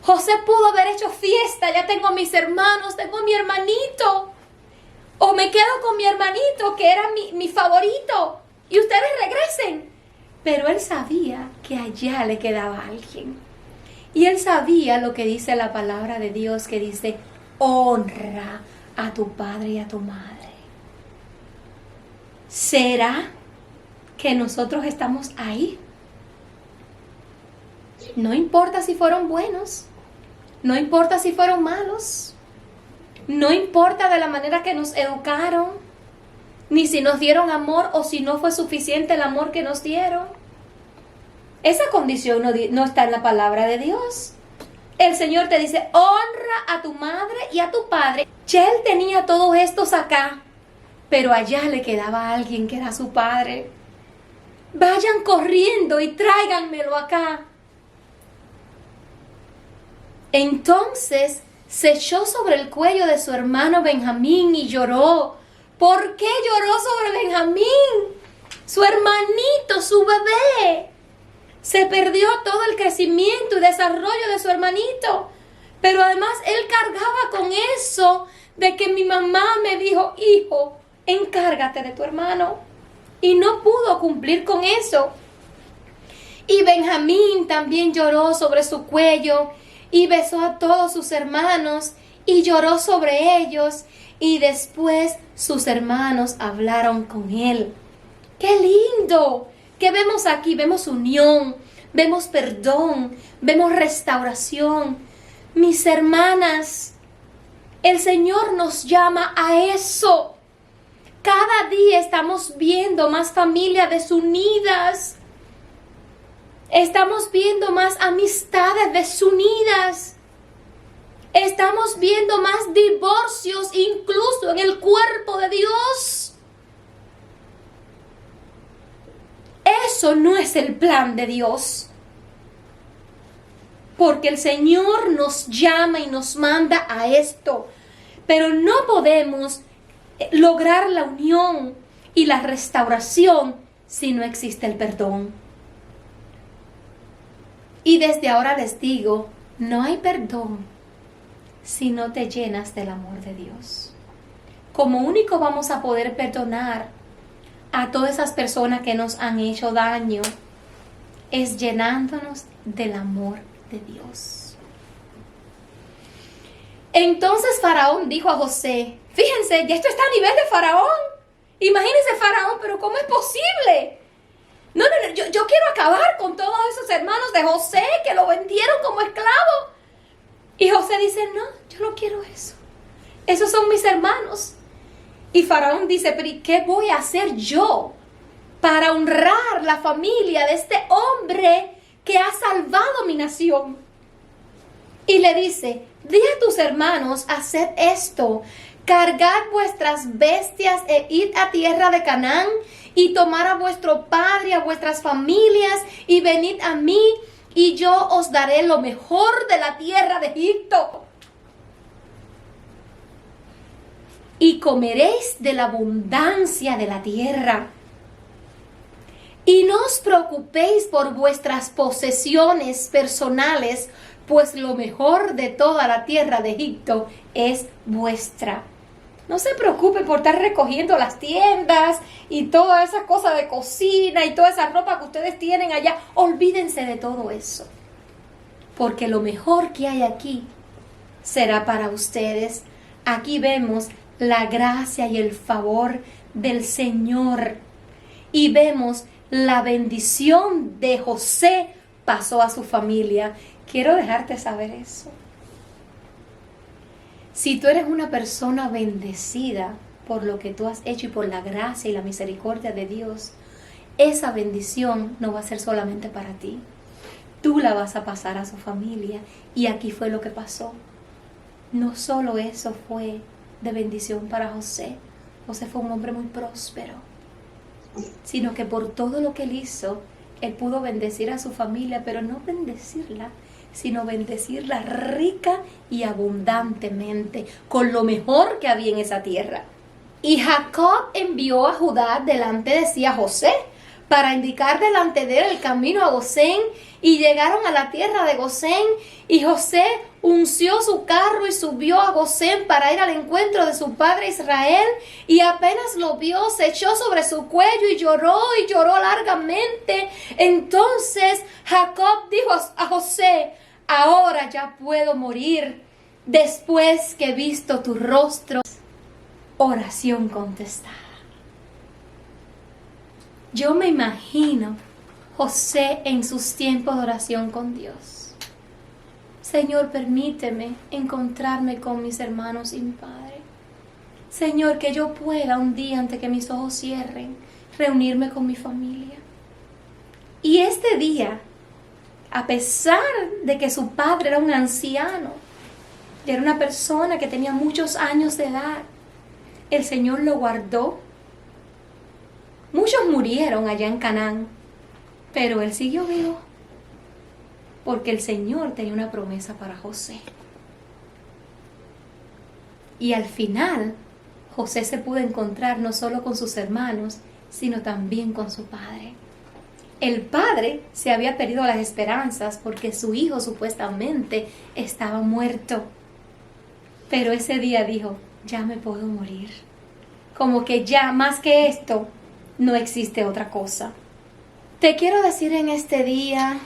José pudo haber hecho fiesta: ya tengo mis hermanos, tengo mi hermanito. O me quedo con mi hermanito que era mi favorito y ustedes regresen. Pero él sabía que allá le quedaba alguien. Y él sabía lo que dice la palabra de Dios, que dice: honra a tu padre y a tu madre. ¿Será que nosotros estamos ahí? No importa si fueron buenos, no importa si fueron malos, no importa de la manera que nos educaron, ni si nos dieron amor o si no fue suficiente el amor que nos dieron. Esa condición no está en la palabra de Dios. El Señor te dice: honra a tu madre y a tu padre. Ya él tenía todos estos acá, pero allá le quedaba alguien que era su padre. Vayan corriendo y tráiganmelo acá. Entonces se echó sobre el cuello de su hermano Benjamín y lloró. ¿Por qué lloró sobre Benjamín? Su hermanito, su bebé. Se perdió todo el crecimiento y desarrollo de su hermanito. Pero además él cargaba con eso de que mi mamá me dijo: hijo, encárgate de tu hermano. Y no pudo cumplir con eso. Y Benjamín también lloró sobre su cuello y besó a todos sus hermanos y lloró sobre ellos. Y después sus hermanos hablaron con él. ¡Qué lindo! ¿Qué vemos aquí? Vemos unión, vemos perdón, vemos restauración. Mis hermanas, el Señor nos llama a eso. Cada día estamos viendo más familias desunidas. Estamos viendo más amistades desunidas. Estamos viendo más divorcios incluso en el cuerpo de Dios. Eso no es el plan de Dios. Porque el Señor nos llama y nos manda a esto. Pero no podemos lograr la unión y la restauración si no existe el perdón. Y desde ahora les digo, no hay perdón si no te llenas del amor de Dios. Como único vamos a poder perdonar a todas esas personas que nos han hecho daño es llenándonos del amor de Dios. Entonces Faraón dijo a José: fíjense, ya esto está a nivel de Faraón. Imagínense Faraón, pero ¿cómo es posible? No, yo quiero acabar con todos esos hermanos de José que lo vendieron como esclavo. Y José dice: no, yo no quiero eso. Esos son mis hermanos. Y Faraón dice, pero ¿y qué voy a hacer yo para honrar la familia de este hombre que ha salvado mi nación? Y le dice, di a tus hermanos, haced esto, cargad vuestras bestias e id a tierra de Canaán y tomad a vuestro padre y a vuestras familias y venid a mí y yo os daré lo mejor de la tierra de Egipto. Y comeréis de la abundancia de la tierra. Y no os preocupéis por vuestras posesiones personales, pues lo mejor de toda la tierra de Egipto es vuestra. No se preocupe por estar recogiendo las tiendas y todas esas cosas de cocina y toda esa ropa que ustedes tienen allá. Olvídense de todo eso. Porque lo mejor que hay aquí será para ustedes. Aquí vemos la gracia y el favor del Señor. Y vemos la bendición de José pasó a su familia. Quiero dejarte saber eso. Si tú eres una persona bendecida por lo que tú has hecho y por la gracia y la misericordia de Dios, esa bendición no va a ser solamente para ti. Tú la vas a pasar a su familia. Y aquí fue lo que pasó. No solo eso fue de bendición para José. José fue un hombre muy próspero. Sino que por todo lo que él hizo, él pudo bendecir a su familia, pero no bendecirla, sino bendecirla rica y abundantemente, con lo mejor que había en esa tierra. Y Jacob envió a Judá delante de sí a José, para indicar delante de él el camino a Gosén, y llegaron a la tierra de Gosén, y José unció su carro y subió a Gosén para ir al encuentro de su padre Israel, y apenas lo vio, se echó sobre su cuello y lloró largamente. Entonces Jacob dijo a José, ahora ya puedo morir, después que he visto tu rostro. Oración contestada. Yo me imagino José en sus tiempos de oración con Dios. Señor, permíteme encontrarme con mis hermanos y mi Padre. Señor, que yo pueda un día antes que mis ojos cierren, reunirme con mi familia. Y este día, a pesar de que su padre era un anciano, y era una persona que tenía muchos años de edad, el Señor lo guardó. Muchos murieron allá en Canaán, pero él siguió vivo, porque el Señor tenía una promesa para José. Y al final, José se pudo encontrar no solo con sus hermanos, sino también con su padre. El padre se había perdido las esperanzas porque su hijo supuestamente estaba muerto. Pero ese día dijo, ya me puedo morir. Como que ya más que esto, no existe otra cosa. Te quiero decir en este día,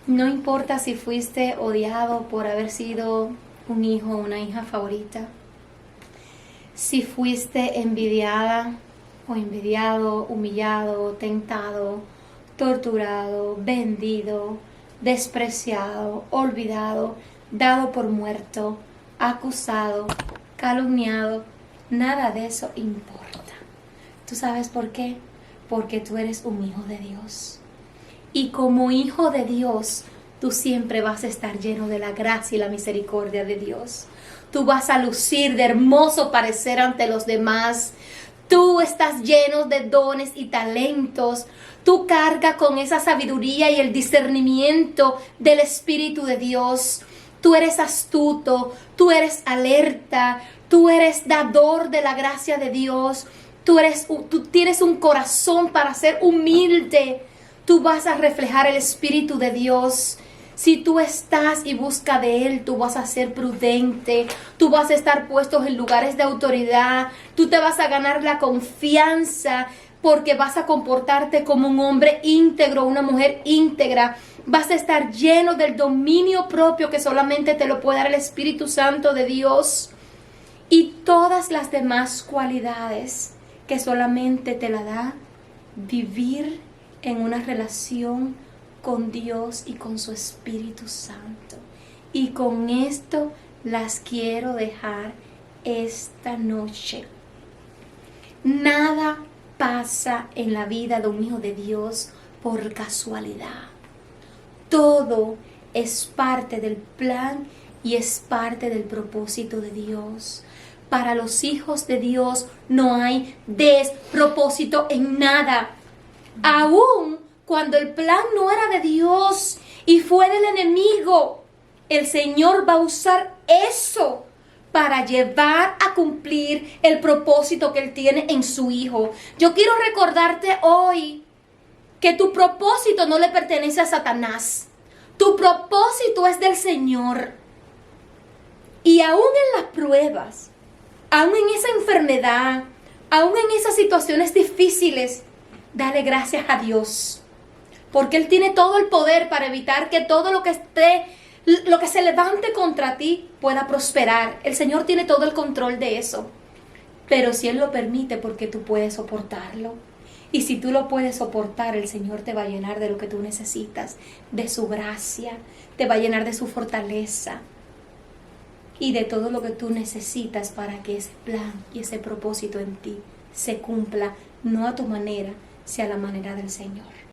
no importa si fuiste odiado por haber sido un hijo o una hija favorita, si fuiste envidiada o envidiado, humillado, tentado, torturado, vendido, despreciado, olvidado, dado por muerto, acusado, calumniado, nada de eso importa. ¿Tú sabes por qué? Porque tú eres un hijo de Dios. Y como hijo de Dios, tú siempre vas a estar lleno de la gracia y la misericordia de Dios. Tú vas a lucir de hermoso parecer ante los demás. Tú estás lleno de dones y talentos. Tú cargas con esa sabiduría y el discernimiento del Espíritu de Dios. Tú eres astuto, tú eres alerta, tú eres dador de la gracia de Dios. Tú tienes un corazón para ser humilde. Tú vas a reflejar el Espíritu de Dios. Si tú estás y buscas de Él, tú vas a ser prudente. Tú vas a estar puestos en lugares de autoridad. Tú te vas a ganar la confianza porque vas a comportarte como un hombre íntegro, una mujer íntegra. Vas a estar lleno del dominio propio que solamente te lo puede dar el Espíritu Santo de Dios. Y todas las demás cualidades que solamente te la da vivir en una relación con Dios y con su Espíritu Santo. Y con esto las quiero dejar esta noche. Nada pasa en la vida de un hijo de Dios por casualidad. Todo es parte del plan y es parte del propósito de Dios. Para los hijos de Dios no hay despropósito en nada. Aún cuando el plan no era de Dios y fue del enemigo, el Señor va a usar eso para llevar a cumplir el propósito que Él tiene en su Hijo. Yo quiero recordarte hoy que tu propósito no le pertenece a Satanás. Tu propósito es del Señor. Y aún en las pruebas, aún en esa enfermedad, aún en esas situaciones difíciles, dale gracias a Dios. Porque Él tiene todo el poder para evitar que todo lo que se levante contra ti pueda prosperar. El Señor tiene todo el control de eso. Pero si Él lo permite, porque tú puedes soportarlo. Y si tú lo puedes soportar, el Señor te va a llenar de lo que tú necesitas, de su gracia, te va a llenar de su fortaleza y de todo lo que tú necesitas para que ese plan y ese propósito en ti se cumpla, no a tu manera, sino a la manera del Señor.